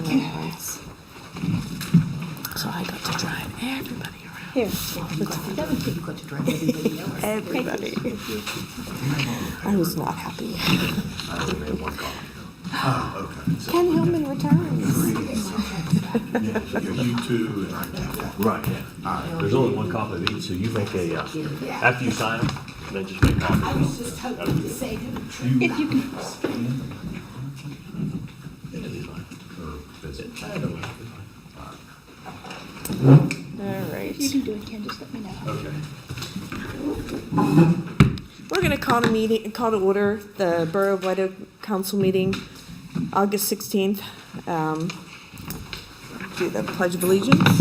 once. So I got to drive everybody around. Here. You got to drive everybody else. Everybody. I was not happy. I only made one copy. Oh, okay. So- Ken Hillman returns. Yeah, so you two and I take that. Right, yeah. There's only one copy of each, so you make a, after you sign them, then just make copies. I was just hoping to say to the If you can, It'll be fine. Or visit. I don't know. All right. if you can do it, Ken, just let me know. Okay. We're going to call to order the Borough of White Oak Council meeting, August 16th. Do the Pledge of Allegiance.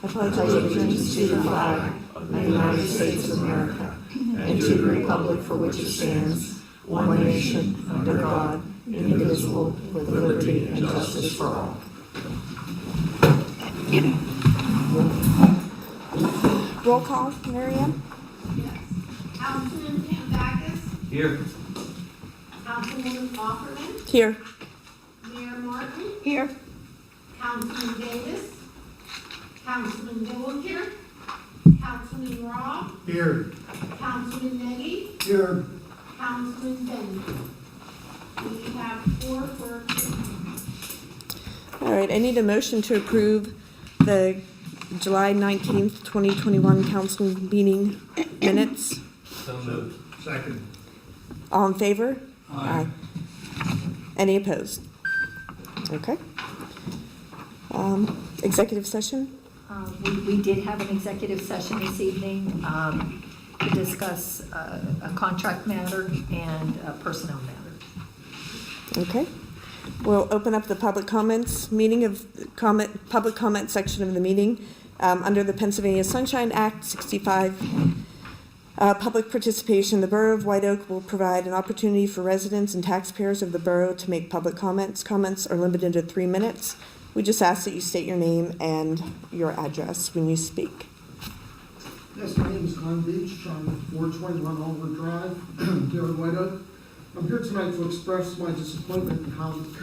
I pledge allegiance to the flag of the United States of America and to the republic for which it stands, one nation, under God, indivisible, with liberty and justice for all. Roll call, Miriam? Yes. Councilman Kambakis, Here. Councilwoman Offerman, Here. Mayor Martin, Here. Councilman Davis, Councilman Dillinger, Councilman Mcgraw, Here. Councilman Nagy, Here. Councilman Bennett. We have 4 for All right, I need a motion to approve the July 19th, 2021 council meeting minutes. So moved. Second. All in favor? Aye. Any opposed? Okay. Executive session? We did have an executive session this evening to discuss a contract matter and a personnel matter. Okay. We'll open up the public comments, public comment section of the meeting. Under the Pennsylvania Sunshine Act 65, public participation, the Borough of White Oak will provide an opportunity for residents and taxpayers of the borough to make public comments. Comments are limited to 3 minutes. We just ask that you state your name and your address when you speak. Yes, my name is Glenn Beach. I'm 421 Oliver Drive, here in White Oak. I'm here tonight to express my disappointment in how this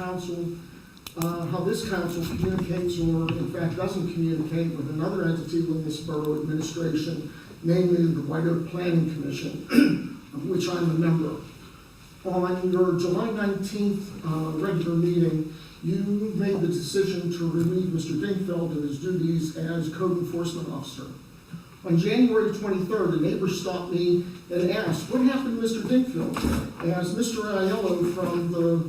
council communicates, or in fact doesn't communicate, with another entity within this borough administration, namely the White Oak Planning Commission, of which I'm a member. On your July 19th regular meeting, you made the decision to relieve Mr. Dingfeld of his duties as code enforcement officer. On January 23rd, a neighbor stopped me and asked, "What happened to Mr. Dingfeld?" As Mr. Aiello from the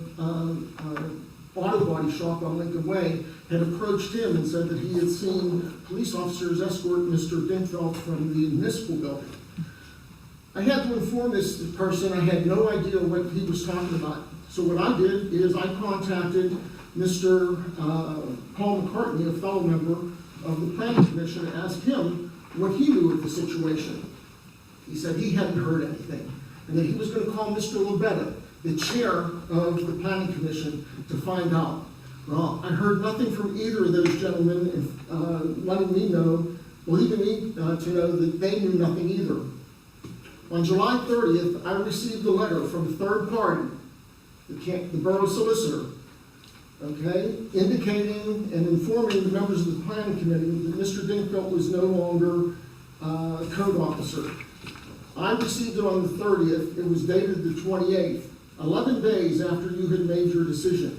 auto body shop on Lincoln Way had approached him and said that he had seen police officers escort Mr. Dingfeld from the municipal building. I had to inform this person I had no idea what he was talking about. So what I did is I contacted Mr. Paul McCartney, a fellow member of the Planning Commission, and asked him what he knew of the situation. He said he hadn't heard anything, and that he was going to call Mr. Labetta, the chair of the Planning Commission, to find out. Well, I heard nothing from either of those gentlemen, letting me know, believing me to know that they knew nothing either. On July 30th, I received a letter from a third party, the Borough Solicitor, okay, indicating and informing the members of the Planning Committee that Mr. Dingfeld was no longer code officer. I received it on the 30th. It was dated the 28th, 11 days after you had made your decision.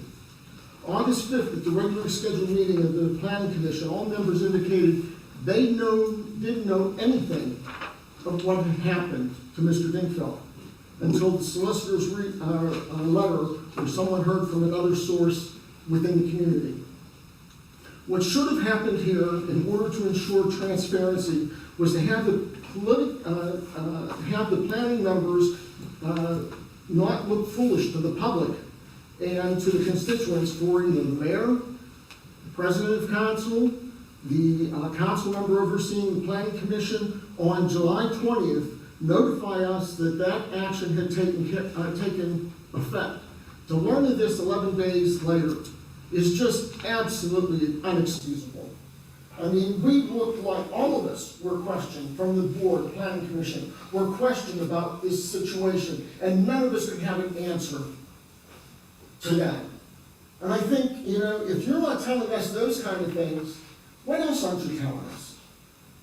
August 5th, at the regularly scheduled meeting of the Planning Commission, all members indicated they didn't know anything of what had happened to Mr. Dingfeld until the solicitor's letter, or someone heard from another source within the community. What should have happened here, in order to ensure transparency, was to have the planning members not look foolish to the public and to the constituents for either the mayor, the president of council, the council member overseeing the Planning Commission on July 20th, notify us that that action had taken effect. To learn of this 11 days later is just absolutely unexcusable. I mean, we looked like all of us were questioned from the board, Planning Commission, were questioned about this situation, and none of us could have an answer. to that. And I think, if you're not telling us those kind of things, what else aren't you telling us?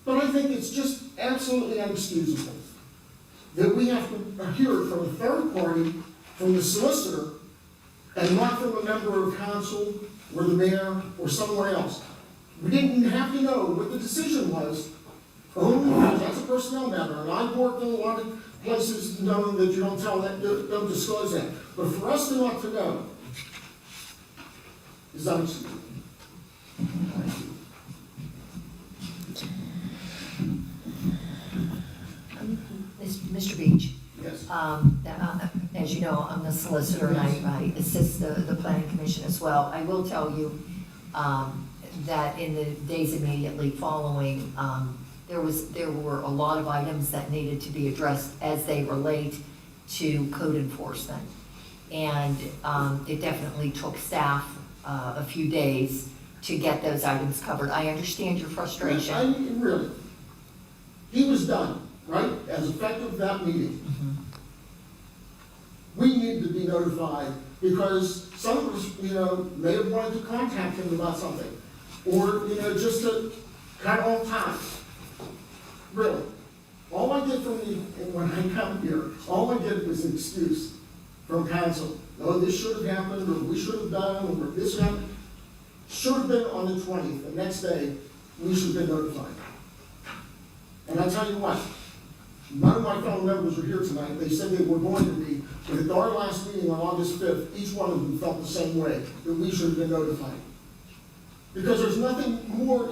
But I think it's just absolutely inexcusable that we have to hear it from a third party, from the solicitor, and not from a member of council, or the mayor, or somewhere else. We didn't have to know what the decision was, only because that's a personnel matter, and I've worked in a lot of places knowing that you don't don't disclose that. But for us to not to know is unacceptable. Mr. Beach, Yes. as you know, I'm the solicitor and I assist the planning commission as well. I will tell you that in the days immediately following, there were a lot of items that needed to be addressed as they relate to code enforcement. And it definitely took staff a few days to get those items covered. I understand your frustration. I mean, really. He was done, right, as effective that meeting. We need to be notified because some of us, may have wanted to contact him about something. Or, just to cut off time. Really. All I did when I come here, all I did was an excuse from council. Oh, this should have happened, or we should have done, or this happened. Should have been on the 20th, the next day, we should have been notified. And I tell you what, none of my fellow members are here tonight. They said they were going to be, but at our last meeting on August 5th, each one of them felt the same way, that we should have been notified. Because there's nothing more,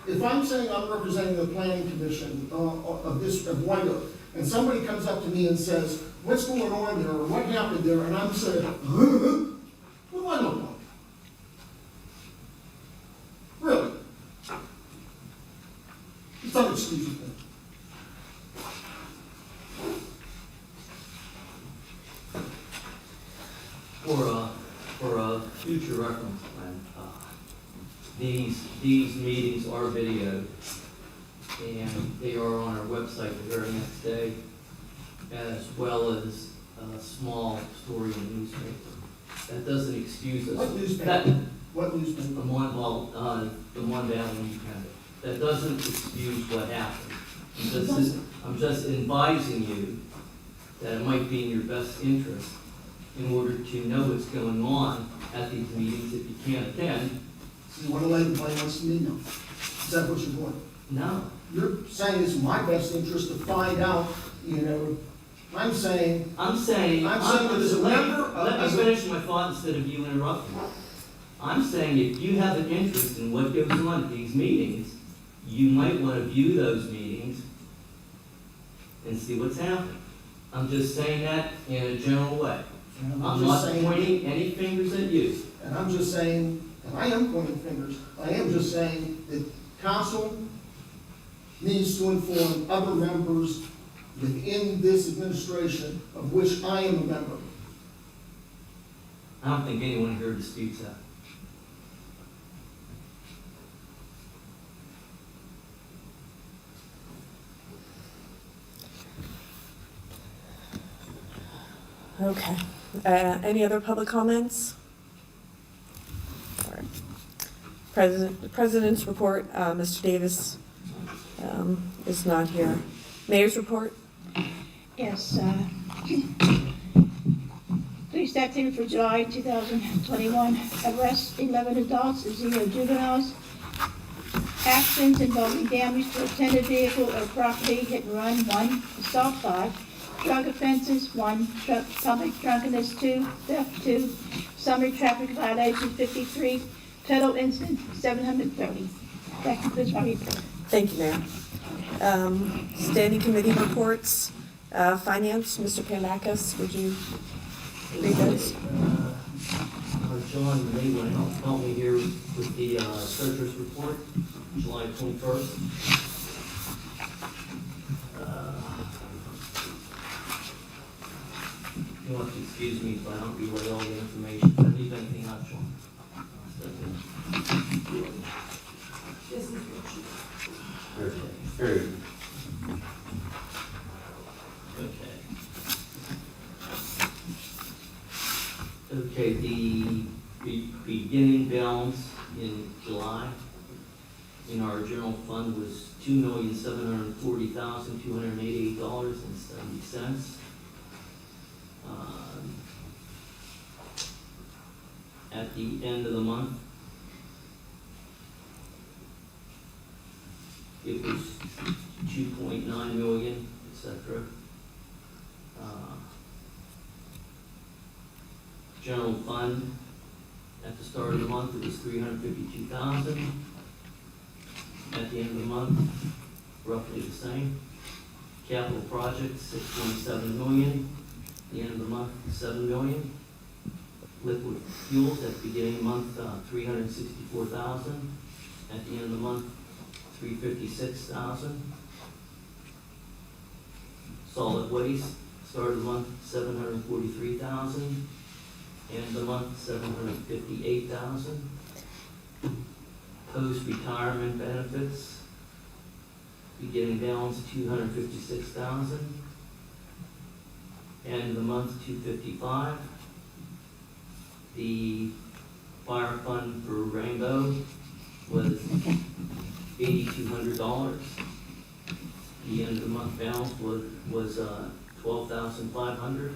if I'm saying I'm representing the planning commission of White Oak, and somebody comes up to me and says, what's going on there, or what happened there, and I'm saying, well, I don't know. Really? It's unexcusable. For a future reference plan, these meetings are videoed, and they are on our website the very next day, as well as a small story in the newspaper. That doesn't excuse us. What newspaper? What newspaper? The one down in Independent. That doesn't excuse what happened. I'm just advising you that it might be in your best interest in order to know what's going on at these meetings if you can't attend. So you want to lay the blame on me now? Is that what you're doing? No. You're saying it's my best interest to find out, I'm saying that as a member of... Let me finish my thought instead of you interrupting. I'm saying if you have an interest in what goes on at these meetings, you might want to view those meetings and see what's happening. I'm just saying that in a general way. I'm not pointing any fingers at you. And I'm just saying, and I am pointing fingers, I am just saying that council needs to inform other members within this administration, of which I am a member. I don't think anyone here disputes that. Okay. Any other public comments? All right. The President's report, Mr. Davis is not here. Mayor's report? Yes, police activity for July 2021, arrest 11 adults, 0 juveniles, accidents involving damage to a tenant vehicle or property, hit and run, 1, assault 5, drug offenses, 1, public drunkenness, 2, theft, 2, summary traffic violations, 53, total incidents, 730. That concludes my report. Thank you, Mayor. Standing committee reports, finance, Mr. Panakis, would you read those? John, you may want to help me here with the treasurer's report, July 21st. You'll have to excuse me if I don't relay all the information. If I leave anything out, John. Okay. Okay, the beginning balance in July in our general fund was $2,740,288.70. At the end of the month, it was 2.9 million, etc. General fund, at the start of the month, it was 352,000. At the end of the month, roughly the same. Capital projects, 6.7 million. At the end of the month, 7 million. Liquid fuels, at the beginning of the month, 364,000. At the end of the month, 356,000. Solid waste, start of the month, 743,000. End of the month, 758,000. Post-retirement benefits, beginning balance, 256,000. End of the month, 255. The fire fund for Rainbow was $8,200. The end of the month balance was 12,500.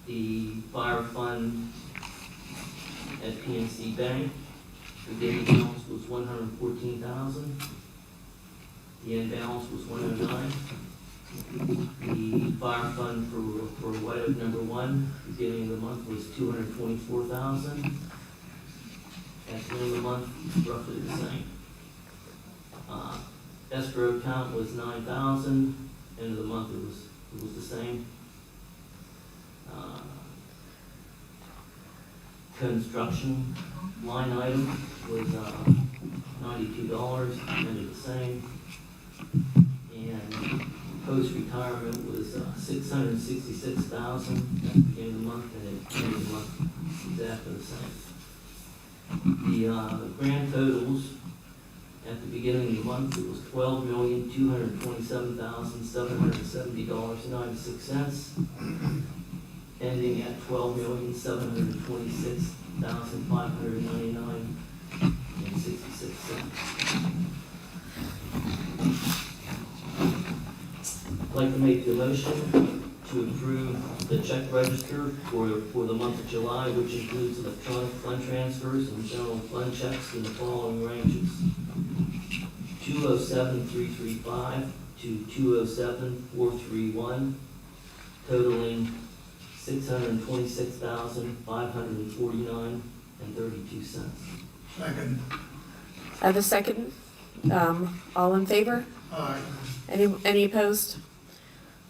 The fire fund at PNC Bank, the beginning balance was 114,000. The end balance was 109. The fire fund for White Oak number 1, beginning of the month was 224,000. At the end of the month, roughly the same. Escrow account was 9,000. End of the month, it was the same. Construction line item was $92, ended the same. And post-retirement was $666,000 at the beginning of the month, and at the end of the month, exactly the same. The grand totals at the beginning of the month, it was $12,227,770.96. Ending at $12,726,599.66. I'd like to make the motion to approve the check register for the month of July, which includes electronic fund transfers and general fund checks in the following ranges: 207,335 to 207,431, totaling $626,549.32. Second. I have a second. All in favor? Aye. Any opposed?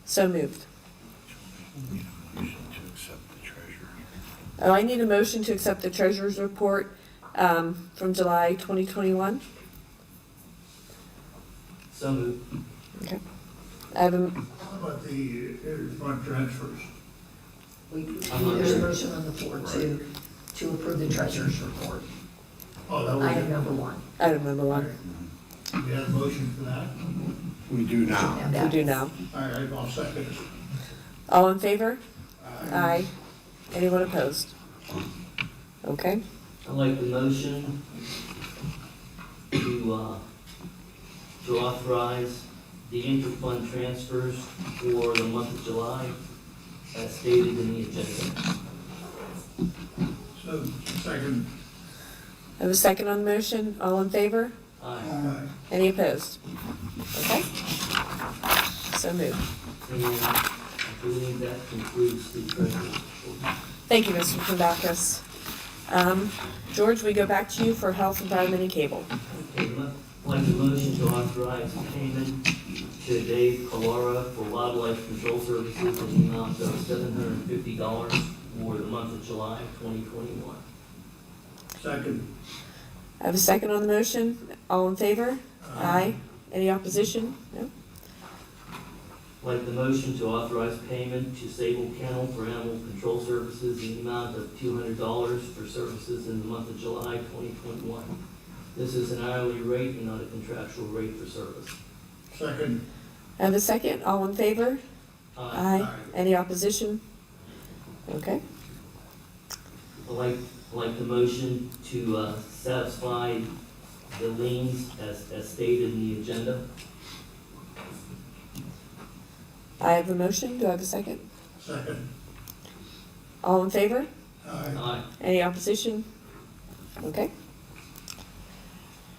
So moved. Need a motion to accept the treasurer. Oh, I need a motion to accept the treasurer's report from July 2021. So moved. Okay. I have a, How about the fund transfers? There's a motion on the floor to approve the treasurer's report. Oh, that was Item it. number 1. item number 1. Do you have a motion for that? We do now. We do now. All right, I'll second it. All in favor? Aye. Anyone opposed? Okay. I'd like the motion to authorize the inter-fund transfers for the month of July as stated in the agenda. So, second. I have a second on the motion. All in favor? Aye. Aye. Any opposed? Okay. So moved. And I believe that concludes the treasurer's report. Thank you, Mr. Kondakis. George, we go back to you for health, environment, and cable. Okay, I'd like the motion to authorize payment to Dave Calara for wildlife control services in the amount of $750 for the month of July 2021. Second. I have a second on the motion. All in favor? Aye. Any opposition? No? I'd like the motion to authorize payment to Sable Kennel for animal control services in the amount of $200 for services in the month of July 2021. This is an hourly rate and not a contractual rate for service. Second. I have a second. All in favor? Aye. Any opposition? Okay, I'd like the motion to satisfy the liens as stated in the agenda. I have a motion. Do I have a second? Second. All in favor? Aye. Aye. Any opposition? Okay.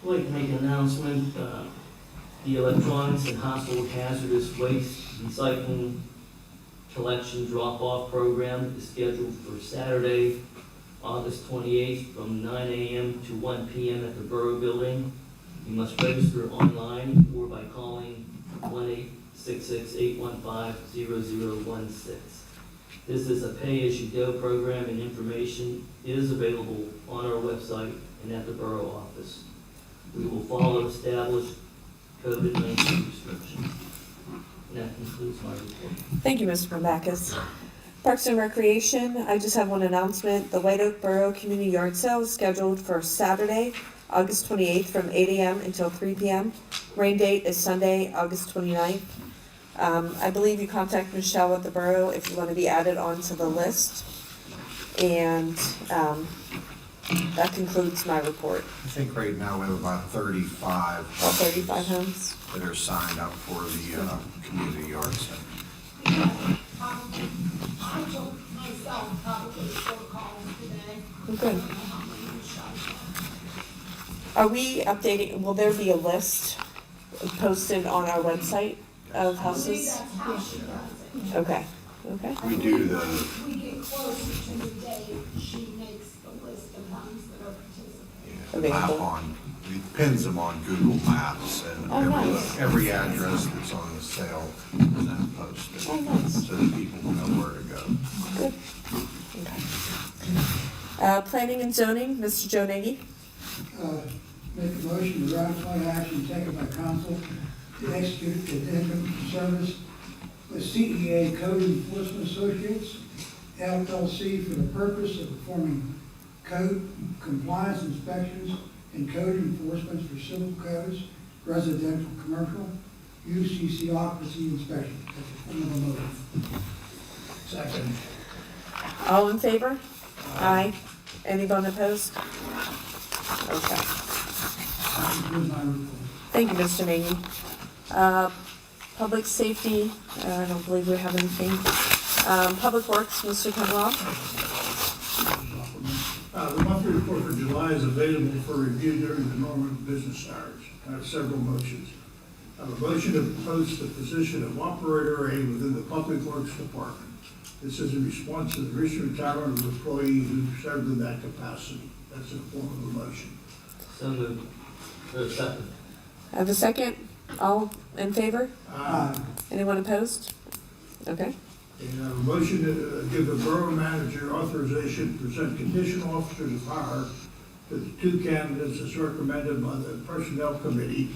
I'd like to make an announcement, the electronics and household hazardous waste recycling collection drop-off program is scheduled for Saturday, August 28th from 9 a.m. to 1 p.m. at the Borough Building. You must register online or by calling 1-866-815-0016. This is a pay-as-you-go program, and information is available on our website and at the Borough office. We will follow established COVID-19 restrictions. And that concludes my report. Thank you, Mr. Backus. Parks and Recreation, I just have one announcement. The White Oak Borough Community Yard Sale is scheduled for Saturday, August 28th from 8 a.m. until 3 p.m. Rain date is Sunday, August 29th. I believe you contact Michelle at the Borough if you want to be added onto the list. And that concludes my report. I think right now we have about 35 All 35 homes. that are signed up for the community yard sale. I took myself probably 4 calls today. Oh, good. Are we updating, will there be a list posted on our website of I believe houses? that's how she does it. Okay, okay. We do the, We get closer to the day, she makes the list of homes that are participating. map Available. on, we pins them on Google Maps, and Oh, nice. every address that's on the sale is then posted. Oh, nice. So that people know where to go. Good. Okay. Planning and zoning, Mr. Joe Nagy. Make a motion to ratify action taken by council to execute the addendum to service with CEA Code Enforcement Associates, LLC, for the purpose of performing code compliance inspections and code enforcements for civil codes, residential, commercial, UCC occupancy inspection. That's a form of a motion. Second. All in favor? Aye. Anyone opposed? Okay. That concludes my report. Thank you, Mr. Nagy. Public safety, I don't believe we have anything. Public works, Mr. Mcgraw. The monthly report for July is available for review during the normal business hours. I have several motions. I have a motion to post the position of operator A within the Public Works Department. This is in response to the recent retirement of an employee who served in that capacity. That's in the form of a motion. So moved. Or second. I have a second. All in favor? Aye. Anyone opposed? Okay. And I have a motion to give the borough manager authorization to present conditional officers of hire to the 2 candidates as recommended by the Personnel Committee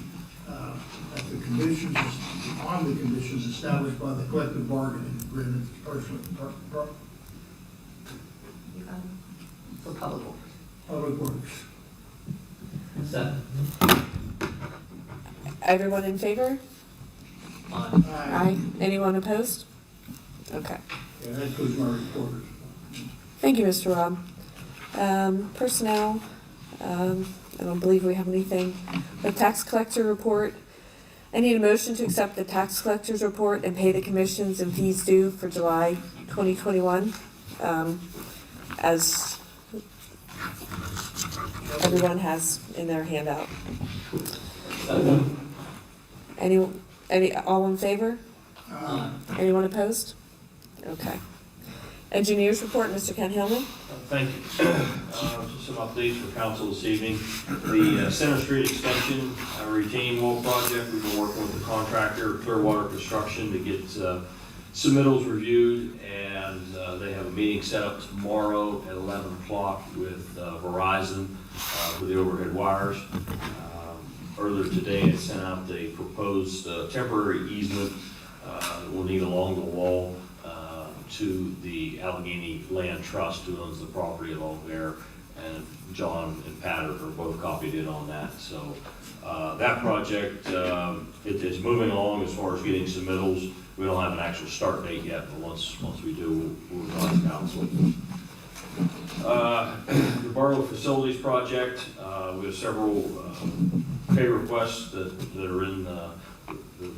at the conditions, on the conditions established by the collective bargaining agreement For public works. Public Works. Second. Everyone in favor? Aye. Aye. Anyone opposed? Okay. And that concludes my report. Thank you, Mr. Rob. Personnel, I don't believe we have anything. The tax collector report. I need a motion to accept the tax collector's report and pay the commissions and fees due for July 2021, as everyone has in their handout. Second. All in favor? Aye. Anyone opposed? Okay. Engineers report, Mr. Ken Hillman. Thank you. Just some updates for council this evening. The Center Street Extension retaining wall project, we've been working with the contractor, Clearwater Construction, to get submittals reviewed, and they have a meeting set up tomorrow at 11 o'clock with Verizon for the overhead wires. Earlier today, I sent out the proposed temporary easement that we'll need along the wall to the Allegheny Land Trust, who owns the property along there, and John and Pat are both copied in on that. So that project, it is moving along as far as getting submittals. We don't have an actual start date yet, but once we do, we'll advise council. The Borough Facilities Project, we have several pay requests that are in the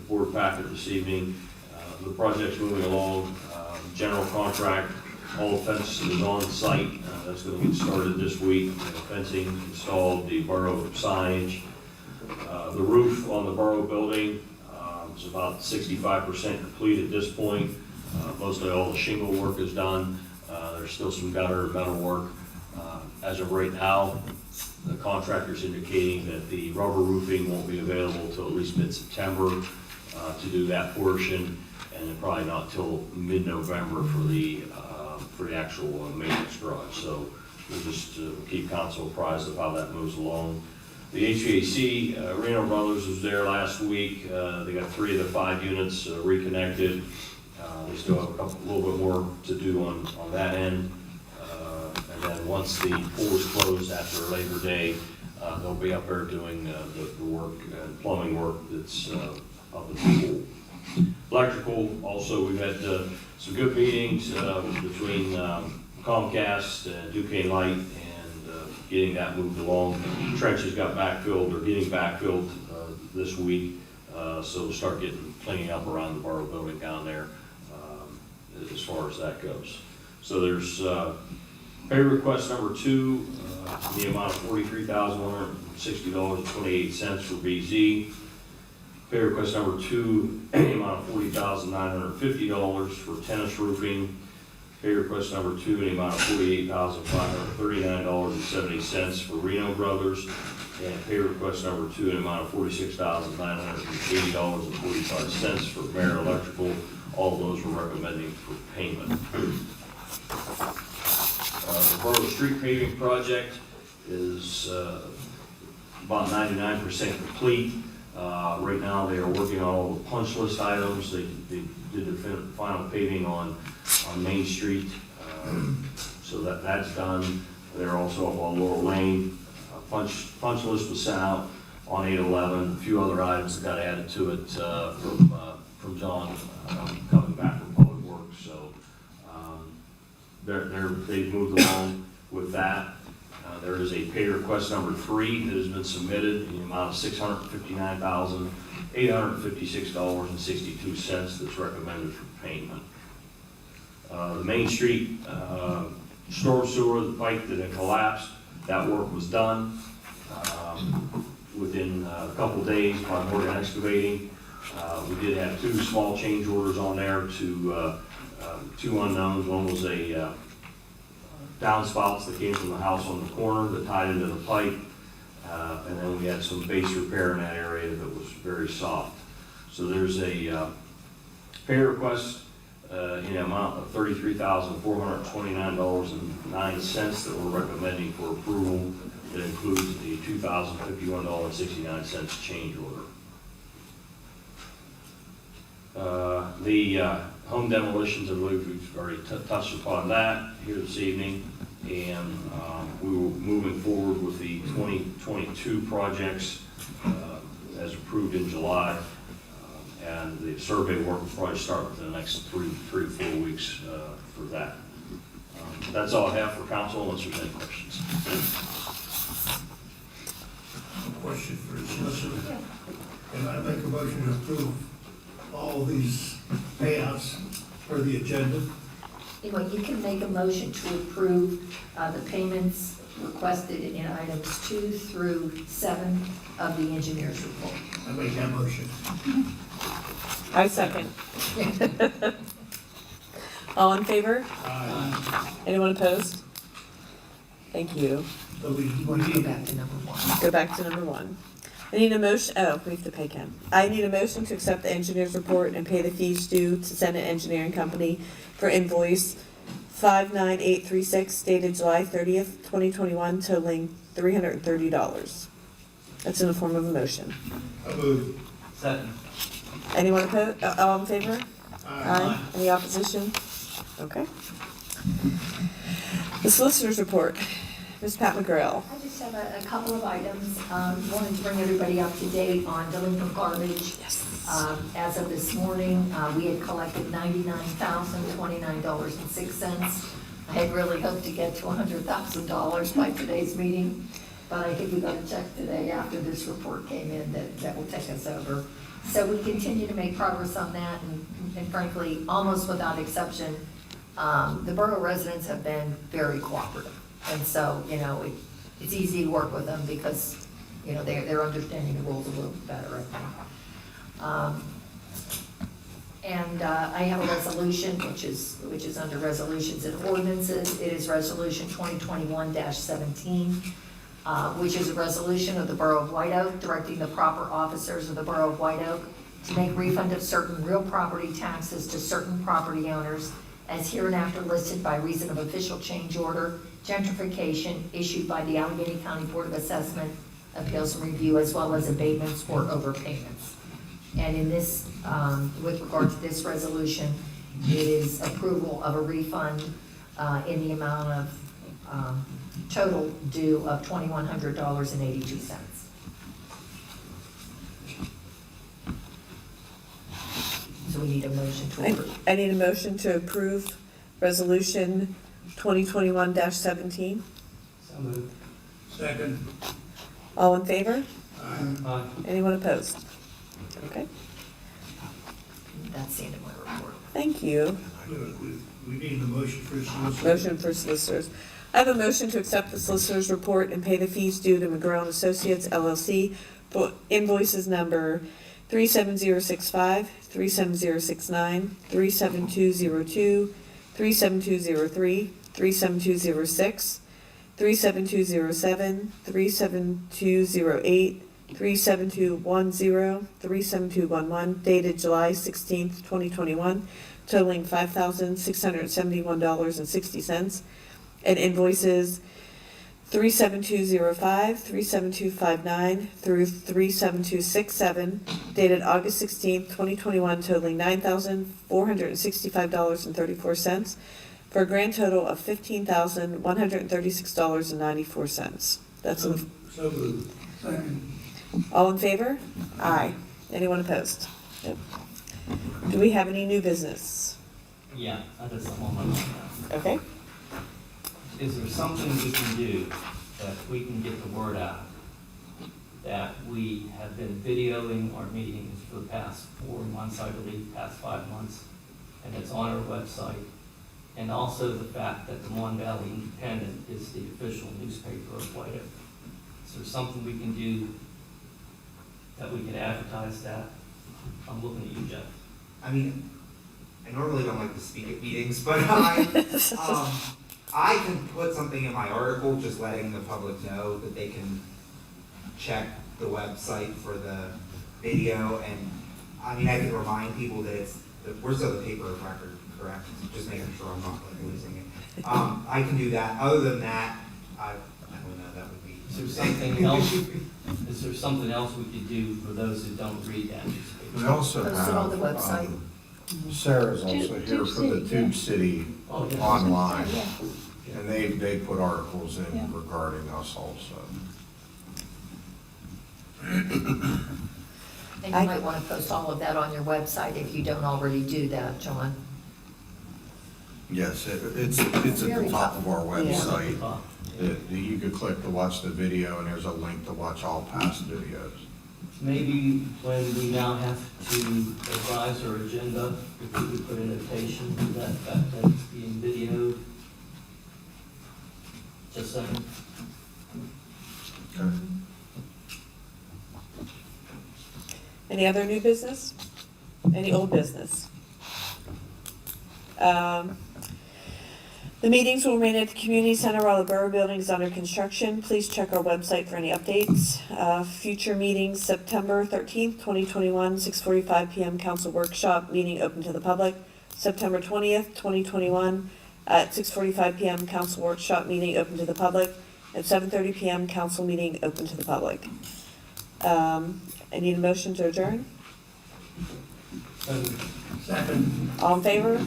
board packet this evening. The project's moving along. General contract, all the fence is on site. That's going to get started this week. Fencing installed, the borough signage. The roof on the borough building is about 65% complete at this point. Mostly all the shingle work is done. There's still some gutter and metal work. As of right now, the contractor's indicating that the rubber roofing won't be available till at least mid-September to do that portion, and then probably not till mid-November for the actual maintenance garage. So we'll just keep council apprised of how that moves along. The HVAC, Reno Brothers was there last week. They got 3 of the 5 units reconnected. They still have a little bit more to do on that end. And then once the pool is closed after Labor Day, they'll be up there doing the work and plumbing work that's up at the pool. Electrical, also, we've had some good meetings between Comcast and Duquesne Light and getting that moved along. Trenches got backfilled or getting backfilled this week, so we'll start cleaning up around the borough building down there as far as that goes. So there's pay request number 2, in the amount of $43,160.28 for BZ. Pay request number 2, in the amount of $40,950 for tennis roofing. Pay request number 2, in the amount of $48,539.70 for Reno Brothers. And pay request number 2, in the amount of $46,980.45 for Mayor Electrical. All of those we're recommending for payment. The Borough Street paving project is about 99% complete. Right now, they are working on all the punch list items. They did the final paving on Main Street, so that's done. They're also up on Laurel Lane. Punch list was sent out on 8/11. A few other items that got added to it from John coming back from Public Works. So they've moved along with that. There is a pay request number 3 that has been submitted in the amount of $659,856.62 that's recommended for payment. The Main Street storm sewer, the pipe that had collapsed, that work was done within a couple days by Morgan Excavating. We did have 2 small change orders on there to 2 unknowns. One was a downspouts that came from the house on the corner that tied into the pipe. And then we had some base repair in that area that was very soft. So there's a pay request in the amount of $33,429.09 that we're recommending for approval. That includes the $2,051.69 change order. The home demolitions, I believe we've already touched upon that here this evening, and we were moving forward with the 2022 projects as approved in July, and the survey work will probably start within the next 3 to 4 weeks for that. That's all I have for council, unless there's any questions. Question for the solicitor. Can I make a motion to approve all these payouts for the agenda? Anyway, you can make a motion to approve the payments requested in items 2 through 7 of the engineer's report. I make that motion. I second. All in favor? Aye. Anyone opposed? Thank you. So we Want to go need, back to number 1? Go back to number 1. I need a motion, we have to pay Ken. I need a motion to accept the engineer's report and pay the fees due to Senate Engineering Company for invoice 59836 dated July 30th, 2021, totaling $330. That's in the form of a motion. I move. Second. Anyone opposed? All in favor? Aye. Any opposition? Okay. The solicitor's report. Ms. Pat Mcgraw. I just have a couple of items. Wanted to bring everybody up to date on delinquent garbage. Yes. As of this morning, we had collected $99,029.06. I had really hoped to get to $100,000 by today's meeting, but I think we got a check today after this report came in that will take us over. So we continue to make progress on that, and frankly, almost without exception, the borough residents have been very cooperative. And so, it's easy to work with them because, they're understanding the rules a little better, I think. I have a resolution, which is under resolutions and ordinances. It is resolution 2021-17, which is a resolution of the Borough of White Oak directing the proper officers of the Borough of White Oak to make refund of certain real property taxes to certain property owners as hereinafter listed by reason of official change order, gentrification issued by the Allegheny County Board of Assessment, Appeals and Review, as well as abatements or overpayments. And in this, with regard to this resolution, it is approval of a refund in the amount of total due of $2,100.82. So we need a motion to approve. I need a motion to approve resolution 2021-17. So moved. Second. All in favor? Aye. Anyone opposed? Okay, That's the end of my report. thank you. We need the motion for solicitor. Motion for solicitors. I have a motion to accept the solicitor's report and pay the fees due to Mcgraw and Associates LLC for invoices number 37065, 37069, 37202, 37203, 37206, 37207, 37208, 37210, 37211, dated July 16th, 2021, totaling $5,671.60, and invoices 37205, 37259 through 37267, dated August 16th, 2021, totaling $9,465.34, for a grand total of $15,136.94. That's So moved. Second. all in favor? Aye. Anyone opposed? Nope. Do we have any new business? Yeah, I just don't want to. Okay. Is there something we can do that we can get the word out? That we have been videoing our meetings for the past 4 months, I believe, past 5 months, and it's on our website. And also the fact that the Mon Valley Independent is the official newspaper of White Oak. Is there something we can do that we can advertise that? I'm looking at you, Jeff. I mean, I normally don't like to speak at meetings, but I can put something in my article just letting the public know that they can check the website for the video, and I mean, I can remind people that we're still the paper of record, correct? Just making sure I'm not like losing it. I can do that. Other than that, I don't know, that would be. Is there something else? Is there something else we could do for those who don't read that newspaper? We also Post it on the have, website. Sarah's also here Tube for the City, Tube yeah. City Oh, yes. online, Yeah. and they put articles in Yeah. regarding us also. And you might want to post all of that on your website if you don't already do that, John. Yes, it's at the top of our website. You could click to watch the video, and there's a link to watch all past videos. Maybe when we now have to revise our agenda, if we could put a notation to that fact that it's being videoed. Just saying. Okay. Any other new business? Any old business? The meetings will remain at the community center while the borough building is under construction. Please check our website for any updates. Future meetings, September 13th, 2021, 6:45 PM council workshop, meeting open to the public. September 20th, 2021, at 6:45 PM council workshop, meeting open to the public. At 7:30 PM council meeting open to the public. I need a motion to adjourn. Second. All in favor?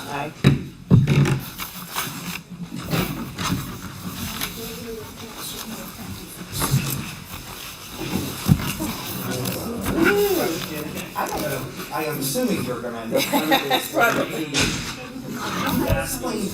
Aye. I don't know. I am assuming you're gonna end up. Probably. Explain